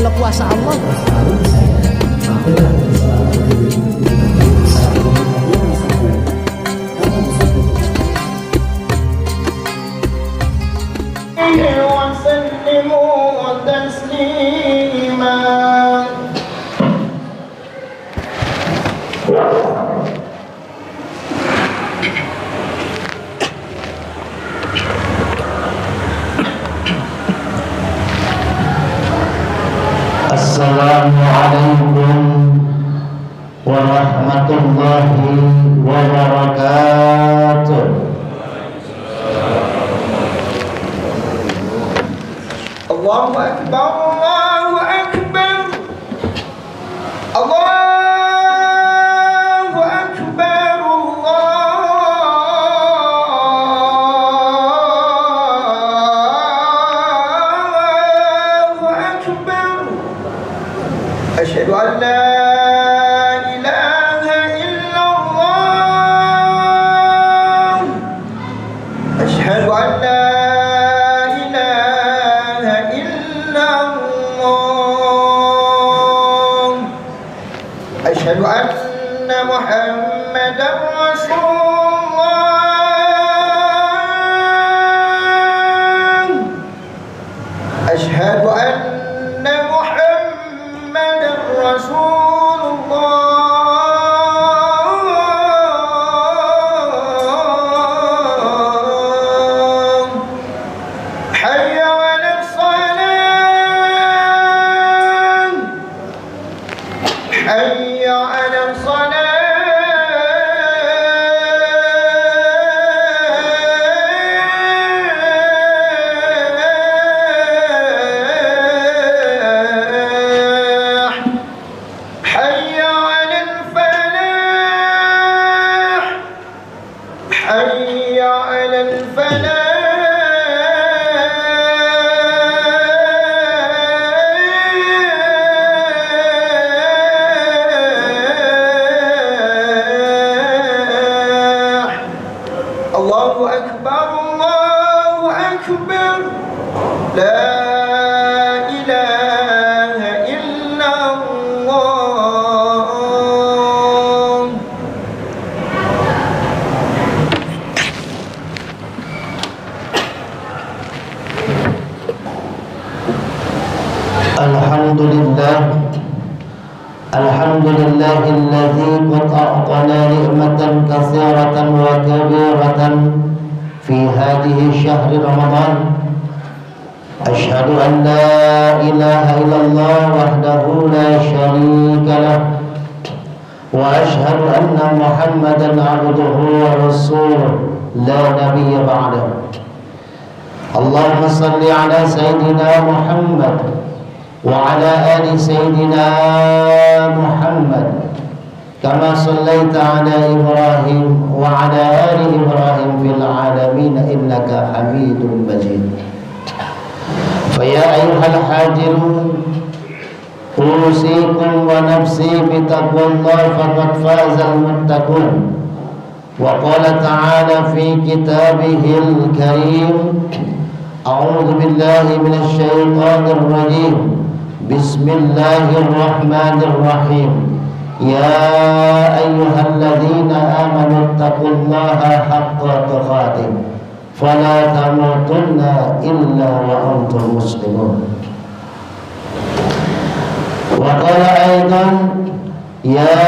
kalau kuasa Allah. Assalamualaikum warahmatullahi wabarakatuh. Allahu Akbar, Allahu Akbar, Allahu Akbar, Allahu Akbar. Asyhadu an la ilaha illallah. Asyhadu an la أشهد أن محمدا رسول الله. أشهد أن محمدا رسول الله. حي على الصلاة، حي على الصلاة. حي على الفلاح، حي على الفلاح. Allahu Akbar, Allahu Akbar. La ilaha illallah. Alhamdulillah, alhamdulillahilladzi qad a'tana ni'matan katsiratan wa kabiratan fi hadhihi syahri Ramadan. Asyhadu an la ilaha illallah wahdahu la syarika lah, wa asyhadu anna Muhammadan 'abduhu wa rasuluh la nabiyya ba'dahu. Allahumma salli ala sayyidina Muhammad وعلى آل سيدنا محمد كما صليت على إبراهيم وعلى آل إبراهيم في العالمين إنك حميد مجيد. فيا أيها الحاضرون أوصيكم ونفسي بتقوى الله فقد فاز المتقون. وقال تعالى في كتابه الكريم: أعوذ بالله من الشيطان الرجيم. بسم الله الرحمن الرحيم. يا أيها الذين آمنوا اتقوا الله حق تقاته فلا تموتن إلا وأنتم مسلمون. وقال أيضا: يا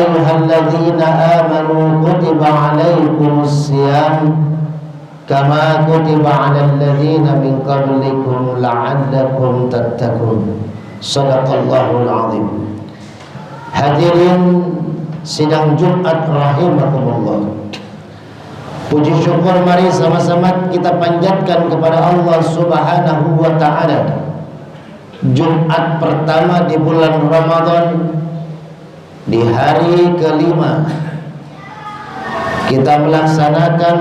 أيها الذين آمنوا كتب عليكم الصيام كما كتب على الذين من قبلكم لعلكم تتقون. Sadaqallahul azim. Hadirin sidang Jumat rahimakumullah. Puji syukur mari sama-sama kita panjatkan kepada Allah Subhanahu wa taala. Jumat pertama di bulan Ramadan, di hari kelima kita melaksanakan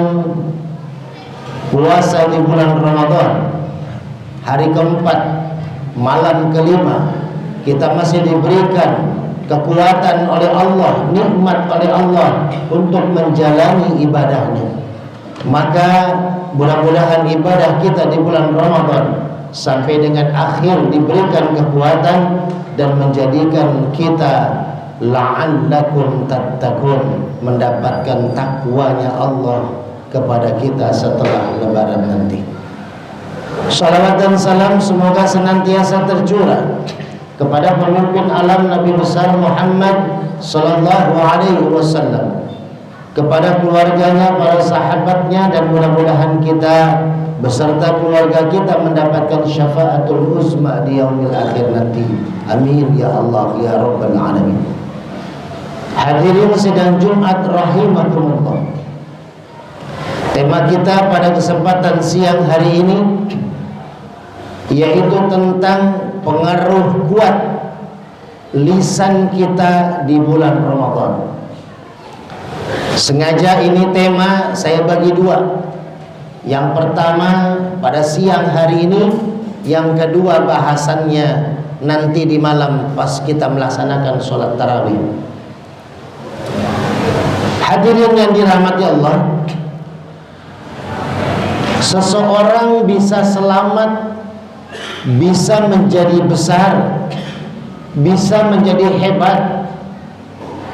puasa di bulan Ramadan. Hari keempat, malam kelima, kita masih diberikan kekuatan oleh Allah, nikmat oleh Allah untuk menjalani ibadahnya. Maka mudah-mudahan ibadah kita di bulan Ramadan sampai dengan akhir diberikan kekuatan dan menjadikan kita la'allakum tattaqun, mendapatkan takwanya Allah kepada kita setelah lebaran nanti. Salawat dan salam semoga senantiasa tercurah kepada pemimpin alam Nabi besar Muhammad sallallahu alaihi wasallam, kepada keluarganya, para sahabatnya, dan mudah-mudahan kita beserta keluarga kita mendapatkan syafaatul uzma di yaumil akhir nanti. Amin ya Allah ya rabbal alamin. Hadirin sidang Jumat rahimakumullah. Tema kita pada kesempatan siang hari ini yaitu tentang pengaruh kuat lisan kita di bulan Ramadan. Sengaja ini tema saya bagi dua. Yang pertama pada siang hari ini, yang kedua bahasannya nanti di malam pas kita melaksanakan sholat tarawih. Hadirin yang dirahmati Allah, seseorang bisa selamat, bisa menjadi besar, bisa menjadi hebat,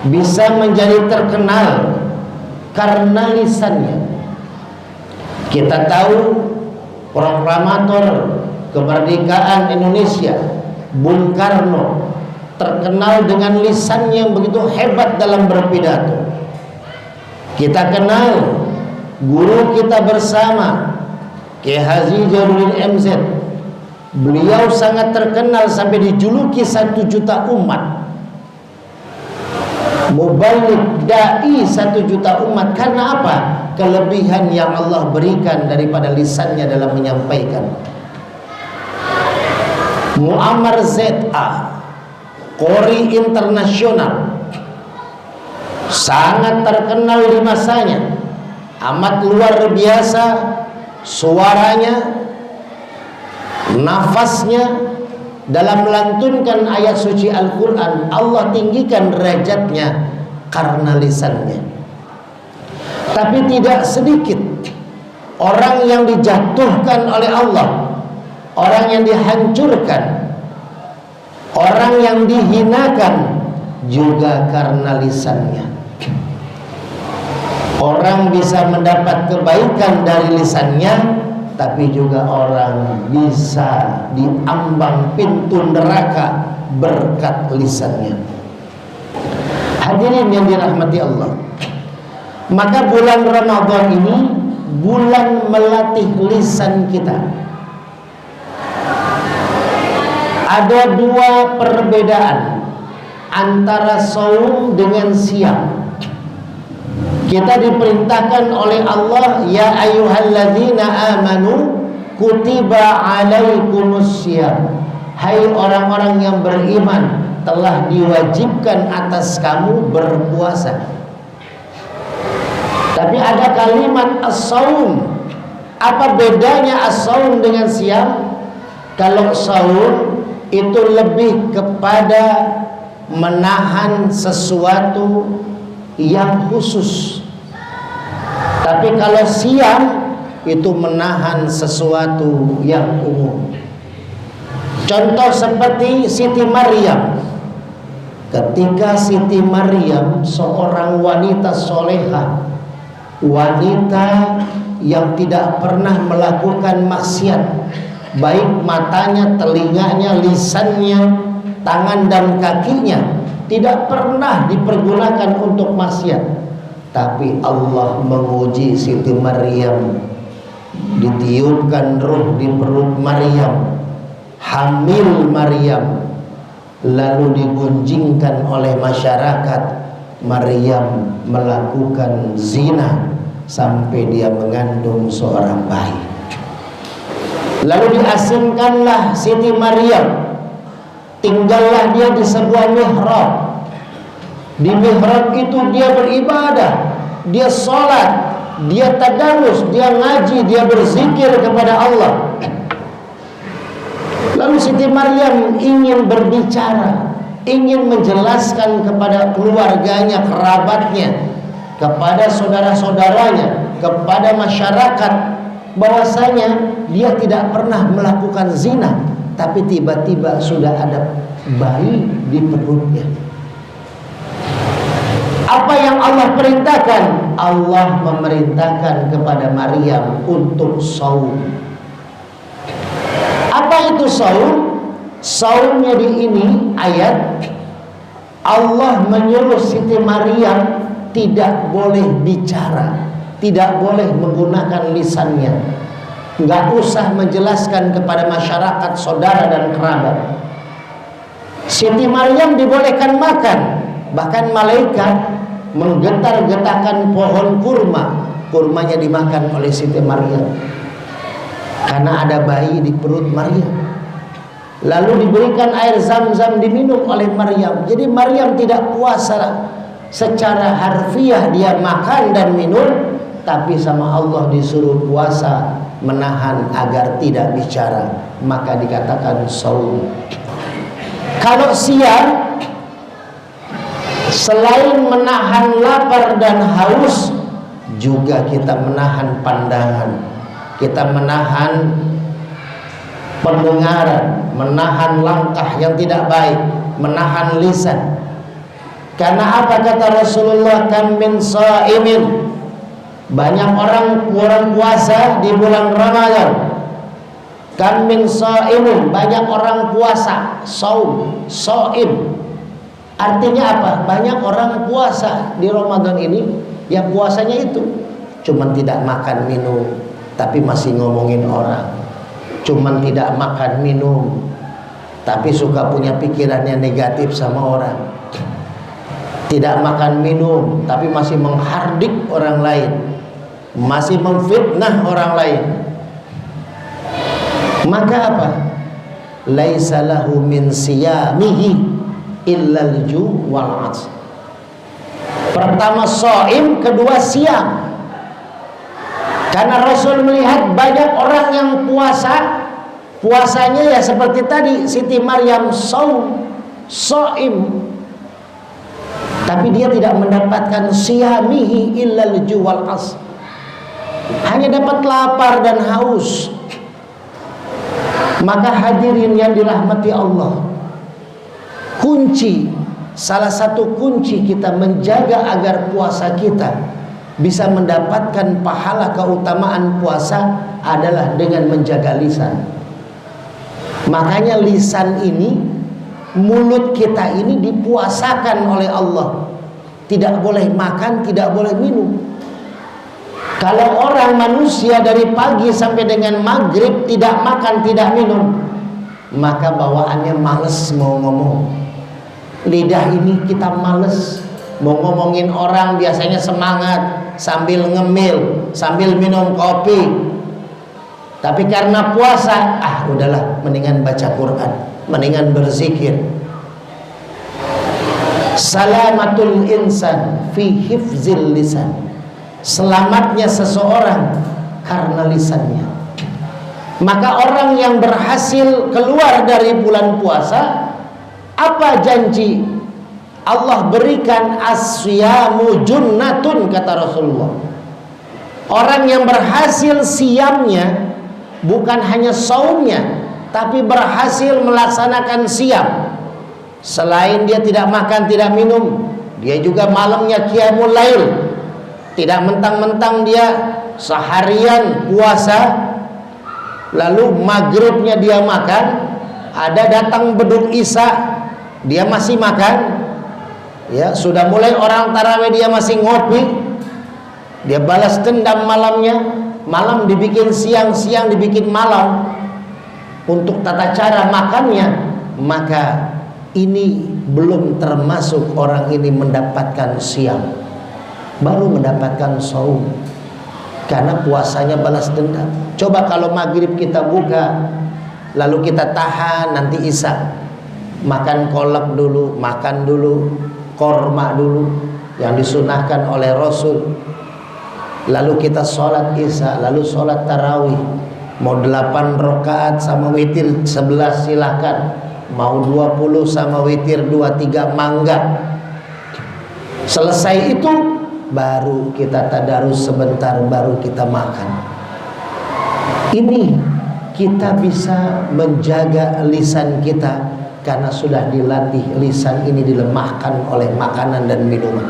bisa menjadi terkenal karena lisannya. Kita tahu proklamator kemerdekaan Indonesia Bung Karno terkenal dengan lisannya yang begitu hebat dalam berpidato. Kita kenal guru kita bersama Kiai Haji Jainuddin MZ. Beliau sangat terkenal sampai dijuluki 1 juta umat. Mubalik dai 1 juta umat. Karena apa? Kelebihan yang Allah berikan daripada lisannya dalam menyampaikan. Muammar ZA, Qori internasional, sangat terkenal di masanya, amat luar biasa suaranya, nafasnya dalam melantunkan ayat suci Al-Quran. Allah tinggikan derajatnya karena lisannya. Tapi tidak sedikit orang yang dijatuhkan oleh Allah, orang yang dihancurkan, orang yang dihinakan juga karena lisannya. Orang bisa mendapat kebaikan dari lisannya, tapi juga orang bisa diambang pintu neraka berkat lisannya. Hadirin yang dirahmati Allah, maka bulan Ramadan ini bulan melatih lisan kita. Ada dua perbedaan antara saum dengan siam. Kita diperintahkan oleh Allah, ya ayyuhalladzina amanu kutiba alaikumus syiyam. Hai orang-orang yang beriman, telah diwajibkan atas kamu berpuasa. Tapi ada kalimat as-saum. Apa bedanya as-saum dengan siam? Kalau saum itu lebih kepada menahan sesuatu yang khusus. Tapi kalau siam itu menahan sesuatu yang umum. Contoh seperti Siti Maryam. Ketika Siti Maryam seorang wanita solehah, wanita yang tidak pernah melakukan maksiat, baik matanya, telinganya, lisannya, tangan dan kakinya tidak pernah dipergunakan untuk maksiat. Tapi Allah menguji Siti Maryam. Ditiupkan ruh di perut Maryam, hamil Maryam, lalu digunjingkan oleh masyarakat. Maryam melakukan zina sampai dia mengandung seorang bayi. Lalu diasingkanlah Siti Maryam. Tinggallah dia di sebuah mihrab. Di mihrab itu dia beribadah, dia sholat, dia tadarus, dia ngaji, dia berzikir kepada Allah. Lalu Siti Maryam ingin berbicara, ingin menjelaskan kepada keluarganya, kerabatnya, kepada saudara-saudaranya, kepada masyarakat bahwasanya dia tidak pernah melakukan zina, tapi tiba-tiba sudah ada bayi di perutnya. Apa yang Allah perintahkan? Allah memerintahkan kepada Maryam untuk saum. Apa itu saum? Saumnya di ini ayat Allah menyuruh Siti Maryam tidak boleh bicara, tidak boleh menggunakan lisannya, nggak usah menjelaskan kepada masyarakat, saudara dan kerabat. Siti Maryam dibolehkan makan, bahkan malaikat menggetar-getarkan pohon kurma, kurmanya dimakan oleh Siti Maryam karena ada bayi di perut Maryam. Lalu diberikan air zam-zam diminum oleh Maryam. Jadi Maryam tidak puasa secara harfiah, dia makan dan minum, tapi sama Allah disuruh puasa, menahan agar tidak bicara, maka dikatakan saum. Kalau siang, selain menahan lapar dan haus, juga kita menahan pandangan, kita menahan pendengaran, menahan langkah yang tidak baik, menahan lisan. Karena apa kata Rasulullah? Kam min shaimin, banyak orang puasa di bulan Ramadan. Kam min shaimin, banyak orang puasa, saum, shaim. Artinya apa? Banyak orang puasa di Ramadan ini, yang puasanya itu cuman tidak makan minum, tapi masih ngomongin orang. Cuman tidak makan minum, tapi suka punya pikirannya negatif sama orang. Tidak makan minum, tapi masih menghardik orang lain, masih memfitnah orang lain. Maka apa? Laisa lahu min siyamihi illal ju' wal 'atsy. Pertama shaim, kedua siam. Karena Rasul melihat banyak orang yang puasanya ya seperti tadi Siti Maryam, saum, shaim, tapi dia tidak mendapatkan siyamihi illal ju' wal 'atsy. Hanya dapat lapar dan haus. Maka hadirin yang dirahmati Allah, salah satu kunci kita menjaga agar puasa kita bisa mendapatkan pahala keutamaan puasa adalah dengan menjaga lisan. Makanya lisan ini, mulut kita ini dipuasakan oleh Allah. Tidak boleh makan, tidak boleh minum. Kalau orang manusia dari pagi sampai dengan maghrib tidak makan, tidak minum, maka bawaannya males mau ngomong. Lidah ini kita males mau ngomongin orang, biasanya semangat sambil ngemil, sambil minum kopi. Tapi karena puasa, udahlah, mendingan baca Quran, mendingan berzikir. Salamatul insan fi hifzil lisan. Selamatnya seseorang karena lisannya. Maka orang yang berhasil keluar dari bulan puasa, apa janji Allah berikan? As-siyamu junnatun, kata Rasulullah. Orang yang berhasil siamnya, bukan hanya saumnya, tapi berhasil melaksanakan siam. Selain dia tidak makan, tidak minum, dia juga malamnya qiyamul lail. Tidak mentang-mentang dia seharian puasa, lalu maghribnya dia makan, ada datang beduk isya, dia masih makan. Ya, sudah mulai orang tarawih dia masih ngopi. Dia balas dendam malamnya, malam dibikin siang, siang dibikin malam untuk tata cara makannya. Maka ini belum termasuk orang ini mendapatkan siang, baru mendapatkan saum. Karena puasanya balas dendam. Coba kalau maghrib kita buka, lalu kita tahan nanti isya, makan kolak dulu, makan dulu korma dulu yang disunahkan oleh Rasul, lalu kita sholat isya, lalu sholat tarawih. Mau 8 rakaat sama witir 11 silahkan, mau 20 sama witir 23 mangga. Selesai itu baru kita tadarus sebentar, baru kita makan. Ini kita bisa menjaga lisan kita karena sudah dilatih. Lisan ini dilemahkan oleh makanan dan minuman.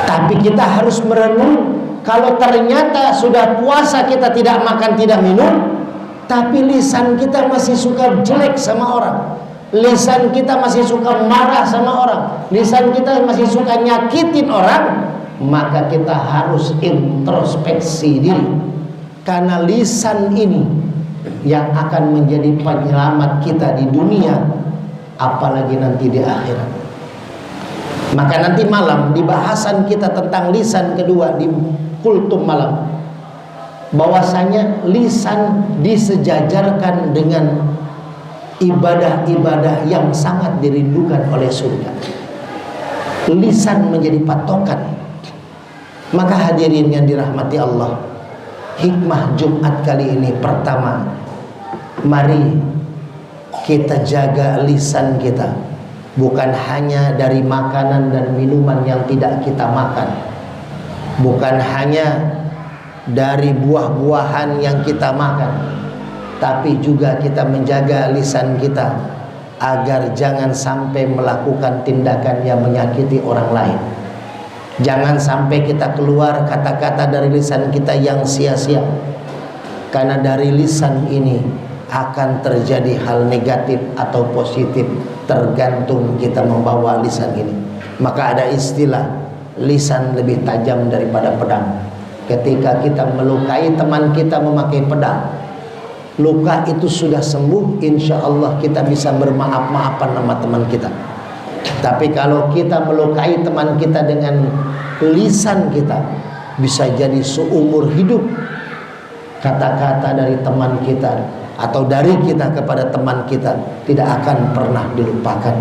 Tapi kita harus merenung, kalau ternyata sudah puasa kita tidak makan tidak minum, tapi lisan kita masih suka jelek sama orang, lisan kita masih suka marah sama orang, lisan kita masih suka nyakitin orang, maka kita harus introspeksi diri. Karena lisan ini yang akan menjadi penyelamat kita di dunia, apalagi nanti di akhirat. Maka nanti malam di bahasan kita tentang lisan kedua di kultum malam, bahwasanya lisan disejajarkan dengan ibadah-ibadah yang sangat dirindukan oleh surga. Lisan menjadi patokan. Maka hadirin yang dirahmati Allah, hikmah Jumat kali ini pertama, mari kita jaga lisan kita. Bukan hanya dari makanan dan minuman yang tidak kita makan, bukan hanya dari buah-buahan yang kita makan, tapi juga kita menjaga lisan kita agar jangan sampai melakukan tindakan yang menyakiti orang lain. Jangan sampai kita keluar kata-kata dari lisan kita yang sia-sia, karena dari lisan ini akan terjadi hal negatif atau positif, tergantung kita membawa lisan ini. Maka ada istilah, lisan lebih tajam daripada pedang. Ketika kita melukai teman kita memakai pedang, luka itu sudah sembuh, insya Allah kita bisa bermaaf-maafan sama teman kita. Tapi kalau kita melukai teman kita dengan lisan kita, bisa jadi seumur hidup kata-kata dari teman kita atau dari kita kepada teman kita tidak akan pernah dilupakan.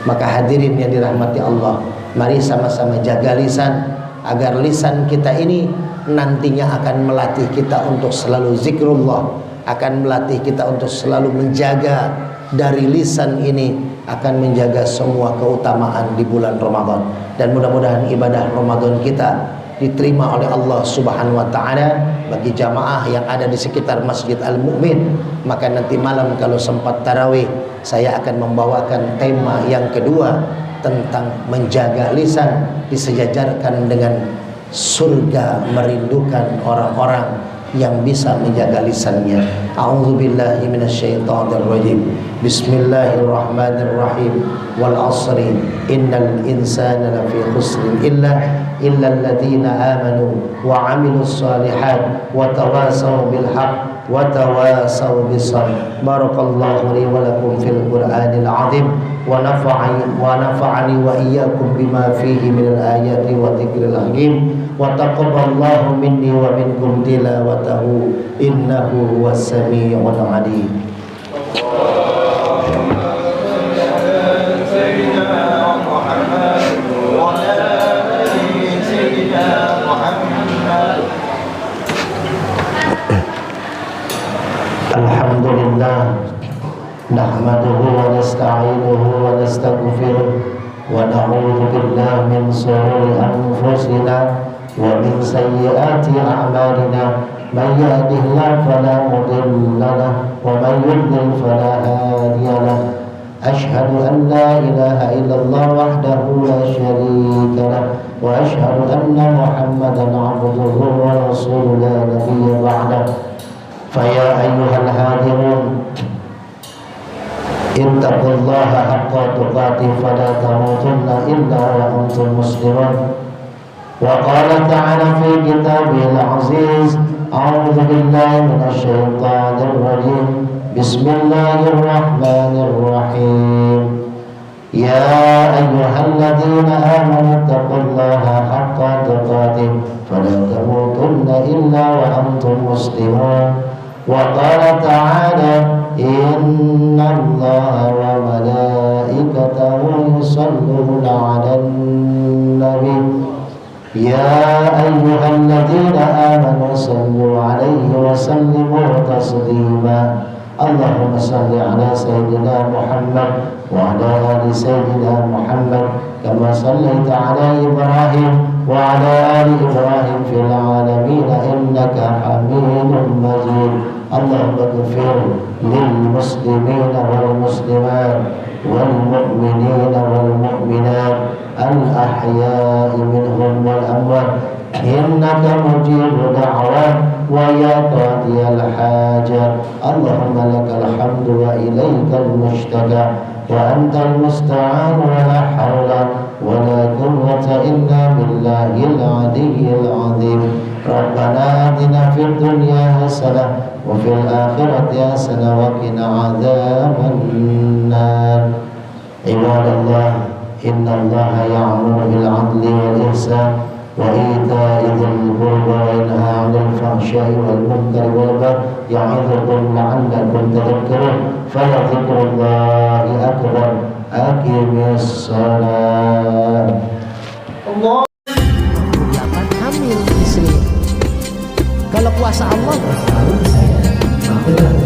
Maka hadirin yang dirahmati Allah, mari sama-sama jaga lisan, agar lisan kita ini nantinya akan melatih kita untuk selalu zikrullah, akan melatih kita untuk selalu menjaga dari lisan ini, akan menjaga semua keutamaan di bulan Ramadan. Dan mudah-mudahan ibadah Ramadan kita diterima oleh Allah Subhanahu wa taala. Bagi jamaah yang ada di sekitar Masjid Al-Mu'min, maka nanti malam kalau sempat tarawih, saya akan membawakan tema yang kedua tentang menjaga lisan, disejajarkan dengan surga merindukan orang-orang yang bisa menjaga lisannya. A'udzubillahi minasyaitonirrajim. Bismillahirrahmanirrahim. Wal 'ashri innal insana lafi khusrin illa alladziina aamanu wa 'amilus shalihat wa tawasaw bil haqq wa tawasaw bis sabr. Barakallahu li wa lakum fil Qur'anil 'azim wa nafa'ani wa iyyakum bima fihi minal ayati wa dzikril hakim. Wa taqabbalallahu minni wa minkum tilawatahu innahu huwas samii'ul 'aliim. Alhamdulillah, nahmaduhu wa nasta'inuhu wa nastaghfiruh wa na'udzu billahi min shururi anfusina wa min sayyiati a'malina. Man yahdihillahu fala mudilla lahu wa man yudlil fala hadiya lahu. Ashhadu an la ilaha illallah wahdahu la syarika lahu wa ashhadu anna Muhammadan 'abduhu wa rasuluhu la nabiyya ba'dahu. Faya ayyuhal hadirun ittaqullaha haqqa tuqatih fala tamutunna illa wa antum muslimun. Wa qala ta'ala fi kitabihil aziz, a'udzu billahi minasy syaithanir rajim. Bismillahirrahmanirrahim. Ya ayyuhalladzina amanu ittaqullaha haqqa tuqatih fala tamutunna illa wa antum muslimun. Wa qala ta'ala inna allaha wa malaikatahu yusalluna 'alan nabi ya ayyuhalladzina amanu sallu 'alaihi wa sallimu taslima. Allahumma salli 'ala sayyidina Muhammad wa 'ala ali sayyidina Muhammad kama sallaita 'ala Ibrahim wa 'ala ali Ibrahim fil 'alamin innaka Hamidum Majid. اللهم اغفر للمسلمين والمسلمات والمؤمنين والمؤمنات الأحياء منهم والأموات إنك مجيب دعوات ويا قاضي الحاجة اللهم لك الحمد وإليك المشتكى وأنت المستعان ولا حول ولا قوة إلا بالله العلي العظيم ربنا آتنا في الدنيا حسنة وفي الآخرة حسنة وقنا عذاب النار عباد الله إن الله يأمر بالعدل والإحسان وإيتاء ذي القربى وينهى عن الفحشاء والمنكر والبغي يعظكم لعلكم تذكرون فلذكر الله أكبر أقم الصلاة الله hamil istri. Kalau kuasa Allah Maafkan